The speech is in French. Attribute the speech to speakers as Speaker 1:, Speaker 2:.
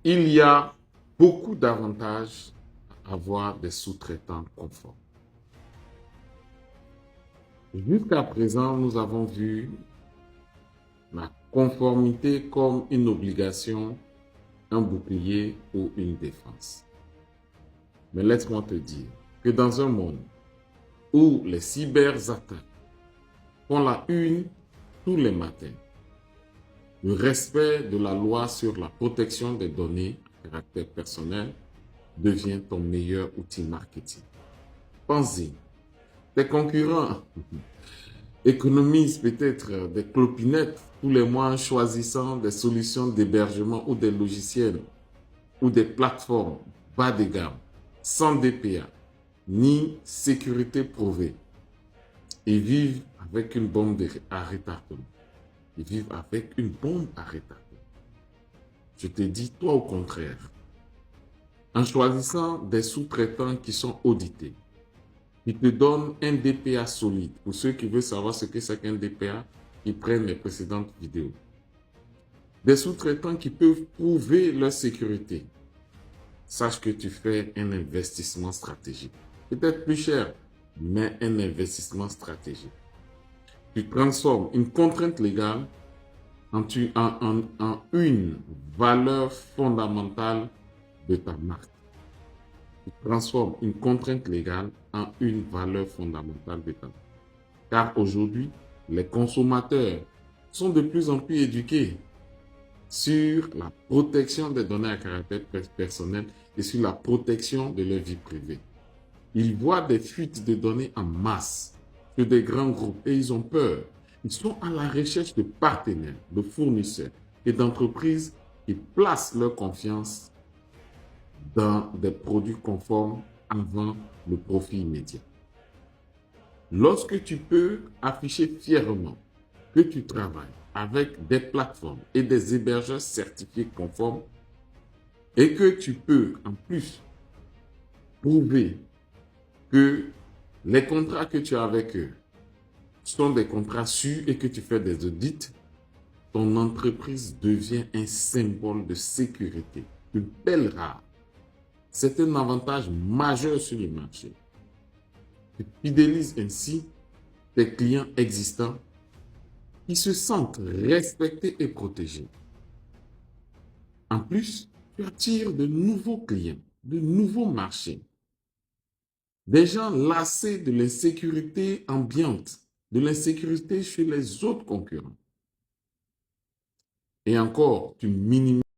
Speaker 1: Il y a beaucoup d'avantages à avoir des sous-traitants conformes. Jusqu'à présent, nous avons vu la conformité comme une obligation, un bouclier ou une défense. Mais laisse-moi te dire que dans un monde où les cyberattaques font la une tous les matins, le respect de la loi sur la protection des données à caractère personnel devient ton meilleur outil marketing. Pense-y, tes concurrents économisent peut-être des clopinettes tous les mois en choisissant des solutions d'hébergement ou des logiciels ou des plateformes bas de gamme, sans DPA, ni sécurité prouvée. Ils vivent avec une bombe à retardement. Ils vivent avec une bombe à retardement. Je te dis, toi au contraire, en choisissant des sous-traitants qui sont audités, qui te donnent un DPA solide. Pour ceux qui veulent savoir ce que c'est qu'un DPA, ils prennent les précédentes vidéos. Des sous-traitants qui peuvent prouver leur sécurité. Sache que tu fais un investissement stratégique. Peut-être plus cher, mais un investissement stratégique. Tu transformes une contrainte légale en une valeur fondamentale de ta marque. Tu transformes une contrainte légale en une valeur fondamentale de ta marque. Car aujourd'hui, les consommateurs sont de plus en plus éduqués sur la protection des données à caractère personnel et sur la protection de leur vie privée. Ils voient des fuites de données en masse sur des grands groupes et ils ont peur. Ils sont à la recherche de partenaires, de fournisseurs et d'entreprises qui placent leur confiance dans des produits conformes avant le profit immédiat. Lorsque tu peux afficher fièrement que tu travailles avec des plateformes et des hébergeurs certifiés conformes et que tu peux en plus prouver que les contrats que tu as avec eux sont des contrats sûrs et que tu fais des audits, ton entreprise devient un symbole de sécurité, une belle rare. C'est un avantage majeur sur le marché. Tu fidélises ainsi tes clients existants qui se sentent respectés et protégés. En plus, tu attires de nouveaux clients, de nouveaux marchés. Des gens lassés de l'insécurité ambiante, de l'insécurité chez les autres concurrents. Et encore, tu minimises